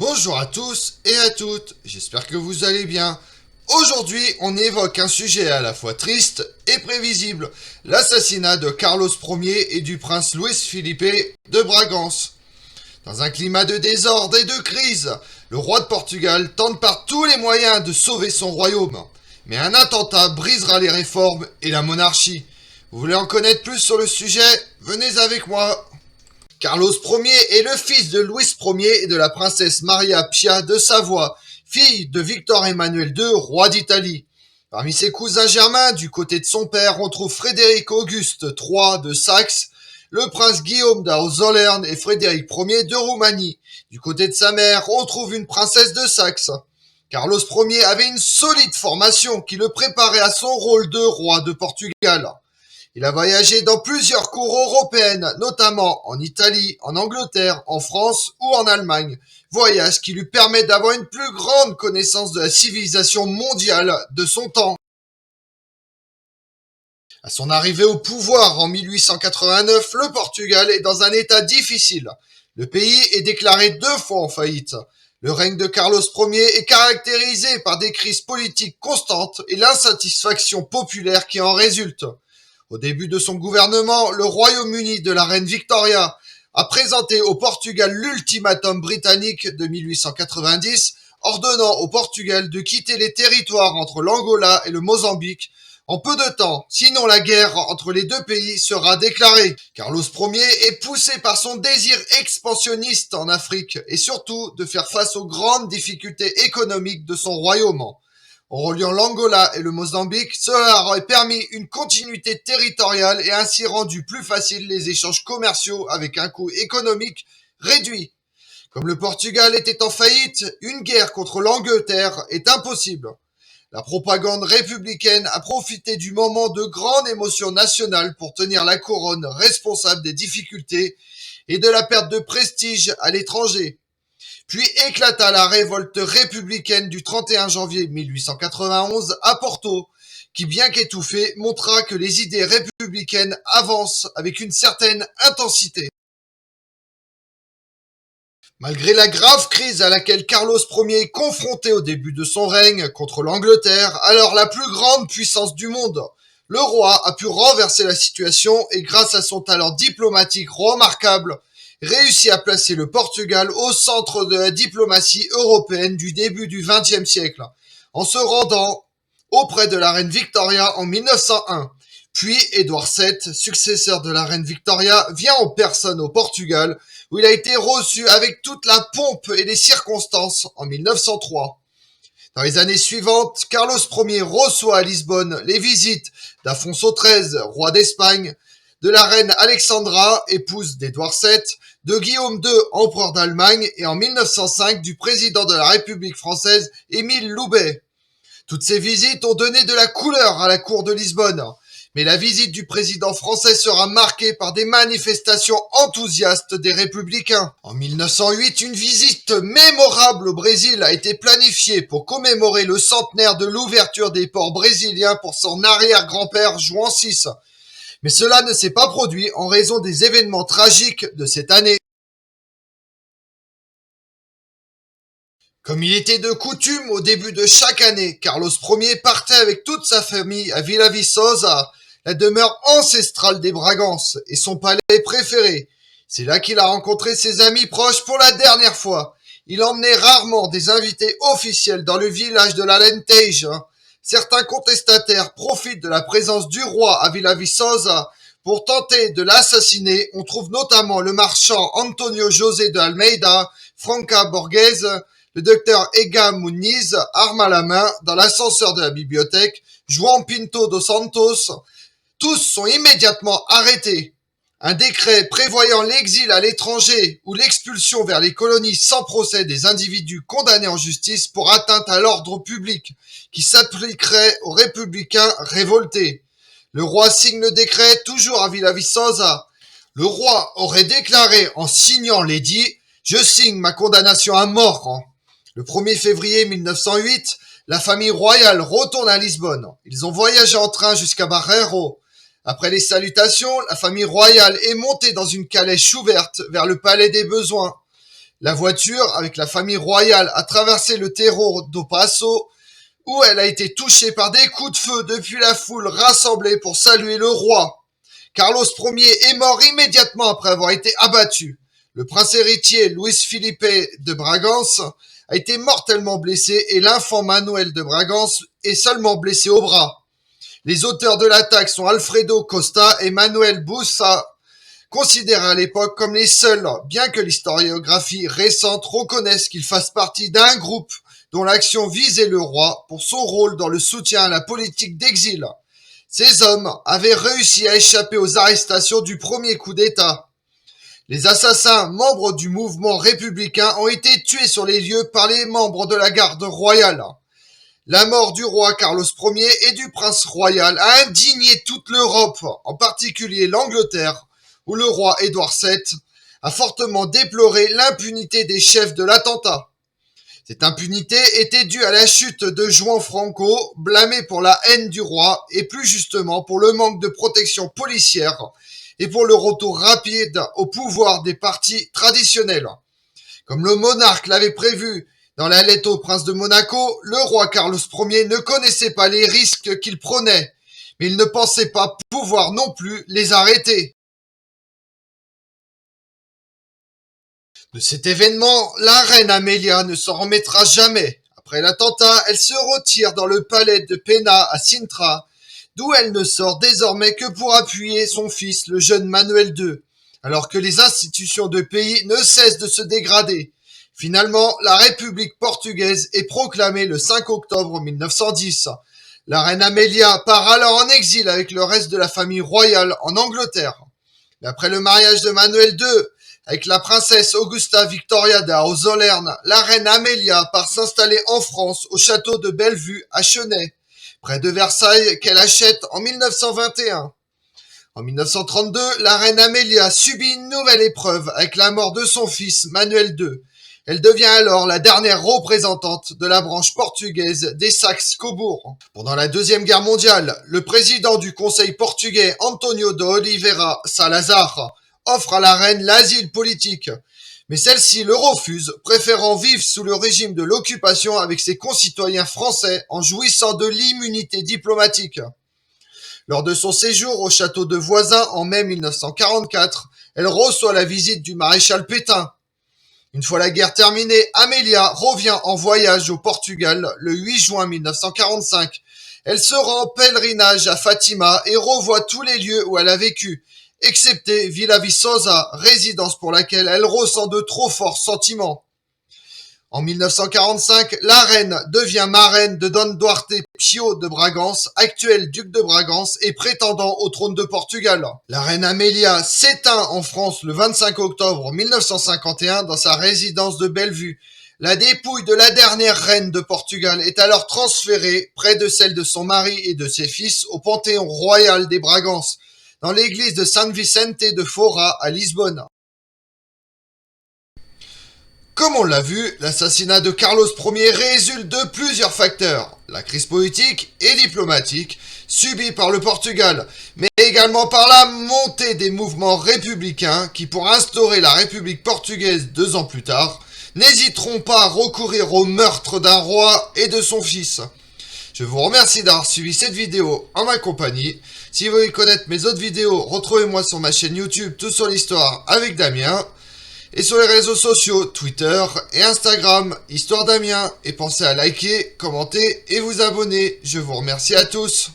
Bonjour à tous et à toutes, j'espère que vous allez bien. Aujourd'hui, on évoque un sujet à la fois triste et prévisible, l'assassinat de Carlos Ier et du prince Luis Felipe de Bragance. Dans un climat de désordre et de crise, le roi de Portugal tente par tous les moyens de sauver son royaume. Mais un attentat brisera les réformes et la monarchie. Vous voulez en connaître plus sur le sujet? Venez avec moi. Carlos Ier est le fils de Louis Ier et de la princesse Maria Pia de Savoie, fille de Victor Emmanuel II, roi d'Italie. Parmi ses cousins germains, du côté de son père, on trouve Frédéric Auguste III de Saxe, le prince Guillaume d'Hohenzollern et Frédéric Ier de Roumanie. Du côté de sa mère, on trouve une princesse de Saxe. Carlos Ier avait une solide formation qui le préparait à son rôle de roi de Portugal. Il a voyagé dans plusieurs cours européennes, notamment en Italie, en Angleterre, en France ou en Allemagne. Voyage qui lui permet d'avoir une plus grande connaissance de la civilisation mondiale de son temps. À son arrivée au pouvoir en 1889, le Portugal est dans un état difficile. Le pays est déclaré 2 fois en faillite. Le règne de Carlos Ier est caractérisé par des crises politiques constantes et l'insatisfaction populaire qui en résulte. Au début de son gouvernement, le Royaume-Uni de la reine Victoria a présenté au Portugal l'ultimatum britannique de 1890, ordonnant au Portugal de quitter les territoires entre l'Angola et le Mozambique en peu de temps, sinon la guerre entre les deux pays sera déclarée. Carlos Ier est poussé par son désir expansionniste en Afrique et surtout de faire face aux grandes difficultés économiques de son royaume. En reliant l'Angola et le Mozambique, cela aurait permis une continuité territoriale et ainsi rendu plus facile les échanges commerciaux avec un coût économique réduit. Comme le Portugal était en faillite, une guerre contre l'Angleterre est impossible. La propagande républicaine a profité du moment de grande émotion nationale pour tenir la couronne responsable des difficultés et de la perte de prestige à l'étranger. Puis éclata la révolte républicaine du 31 janvier 1891 à Porto, qui bien qu'étouffée, montra que les idées républicaines avancent avec une certaine intensité. Malgré la grave crise à laquelle Carlos Ier est confronté au début de son règne contre l'Angleterre, alors la plus grande puissance du monde, le roi a pu renverser la situation et grâce à son talent diplomatique remarquable, réussit à placer le Portugal au centre de la diplomatie européenne du début du XXe siècle, en se rendant auprès de la reine Victoria en 1901. Puis Édouard VII, successeur de la reine Victoria, vient en personne au Portugal, où il a été reçu avec toute la pompe et les circonstances en 1903. Dans les années suivantes, Carlos Ier reçoit à Lisbonne les visites d'Afonso XIII, roi d'Espagne, de la reine Alexandra, épouse d'Édouard VII, de Guillaume II, empereur d'Allemagne, et en 1905 du président de la République française, Émile Loubet. Toutes ces visites ont donné de la couleur à la cour de Lisbonne. Mais la visite du président français sera marquée par des manifestations enthousiastes des républicains. En 1908, une visite mémorable au Brésil a été planifiée pour commémorer le centenaire de l'ouverture des ports brésiliens pour son arrière-grand-père Juan VI. Mais cela ne s'est pas produit en raison des événements tragiques de cette année. Comme il était de coutume au début de chaque année, Carlos Ier partait avec toute sa famille à Villaviçosa, la demeure ancestrale des Bragances et son palais préféré. C'est là qu'il a rencontré ses amis proches pour la dernière fois. Il emmenait rarement des invités officiels dans le village de l'Alentejo. Certains contestataires profitent de la présence du roi à Villaviçosa pour tenter de l'assassiner. On trouve notamment le marchand Antonio José de Almeida, Franca Borghese, le docteur Ega Muniz, arme à la main, dans l'ascenseur de la bibliothèque, Juan Pinto dos Santos. Tous sont immédiatement arrêtés. Un décret prévoyant l'exil à l'étranger ou l'expulsion vers les colonies sans procès des individus condamnés en justice pour atteinte à l'ordre public, qui s'appliquerait aux républicains révoltés. Le roi signe le décret, toujours à Villaviçosa. Le roi aurait déclaré en signant l'édit « Je signe ma condamnation à mort ». Le 1er février 1908, la famille royale retourne à Lisbonne. Ils ont voyagé en train jusqu'à Barreiro. Après les salutations, la famille royale est montée dans une calèche ouverte vers le palais des besoins. La voiture, avec la famille royale, a traversé le terreau do Passo, où elle a été touchée par des coups de feu depuis la foule rassemblée pour saluer le roi. Carlos Ier est mort immédiatement après avoir été abattu. Le prince héritier Luis Felipe de Bragance a été mortellement blessé et l'enfant Manuel de Bragance est seulement blessé au bras. Les auteurs de l'attaque sont Alfredo Costa et Manuel Bussa, considérés à l'époque comme les seuls, bien que l'historiographie récente reconnaisse qu'ils fassent partie d'un groupe dont l'action visait le roi pour son rôle dans le soutien à la politique d'exil. Ces hommes avaient réussi à échapper aux arrestations du premier coup d'État. Les assassins, membres du mouvement républicain, ont été tués sur les lieux par les membres de la garde royale. La mort du roi Carlos Ier et du prince royal a indigné toute l'Europe, en particulier l'Angleterre, où le roi Édouard VII a fortement déploré l'impunité des chefs de l'attentat. Cette impunité était due à la chute de Juan Franco, blâmé pour la haine du roi et plus justement pour le manque de protection policière et pour le retour rapide au pouvoir des partis traditionnels. Comme le monarque l'avait prévu dans la lettre au prince de Monaco, le roi Carlos Ier ne connaissait pas les risques qu'il prenait, mais il ne pensait pas pouvoir non plus les arrêter. De cet événement, la reine Amélia ne s'en remettra jamais. Après l'attentat, elle se retire dans le palais de Pena à Sintra, d'où elle ne sort désormais que pour appuyer son fils, le jeune Manuel II, alors que les institutions du pays ne cessent de se dégrader. Finalement, la République portugaise est proclamée le 5 octobre 1910. La reine Amélia part alors en exil avec le reste de la famille royale en Angleterre. Mais après le mariage de Manuel II avec la princesse Augusta Victoria da Hohenzollern, la reine Amélia part s'installer en France au château de Bellevue à Chenay, près de Versailles, qu'elle achète en 1921. En 1932, la reine Amélia subit une nouvelle épreuve avec la mort de son fils Manuel II. Elle devient alors la dernière représentante de la branche portugaise des Saxe-Cobourg. Pendant la Deuxième Guerre mondiale, le président du Conseil portugais António de Oliveira Salazar offre à la reine l'asile politique, mais celle-ci le refuse, préférant vivre sous le régime de l'occupation avec ses concitoyens français en jouissant de l'immunité diplomatique. Lors de son séjour au château de Voisins en mai 1944, elle reçoit la visite du maréchal Pétain. Une fois la guerre terminée, Amélia revient en voyage au Portugal le 8 juin 1945. Elle se rend en pèlerinage à Fatima et revoit tous les lieux où elle a vécu, excepté Villa Viçosa, résidence pour laquelle elle ressent de trop forts sentiments. En 1945, la reine devient marraine de Dom Duarte Pio de Bragance, actuel duc de Bragance et prétendant au trône de Portugal. La reine Amélia s'éteint en France le 25 octobre 1951 dans sa résidence de Bellevue. La dépouille de la dernière reine de Portugal est alors transférée, près de celle de son mari et de ses fils, au Panthéon royal des Bragances, dans l'église de San Vicente de Fora à Lisbonne. Comme on l'a vu, l'assassinat de Carlos Ier résulte de plusieurs facteurs. La crise politique et diplomatique subie par le Portugal, mais également par la montée des mouvements républicains qui, pour instaurer la République portugaise 2 ans plus tard, n'hésiteront pas à recourir au meurtre d'un roi et de son fils. Je vous remercie d'avoir suivi cette vidéo en ma compagnie. Si vous voulez connaître mes autres vidéos, retrouvez-moi sur ma chaîne YouTube Tout sur l'Histoire avec Damien. Et sur les réseaux sociaux, Twitter et Instagram, Histoire Damien. Et pensez à liker, commenter et vous abonner. Je vous remercie à tous.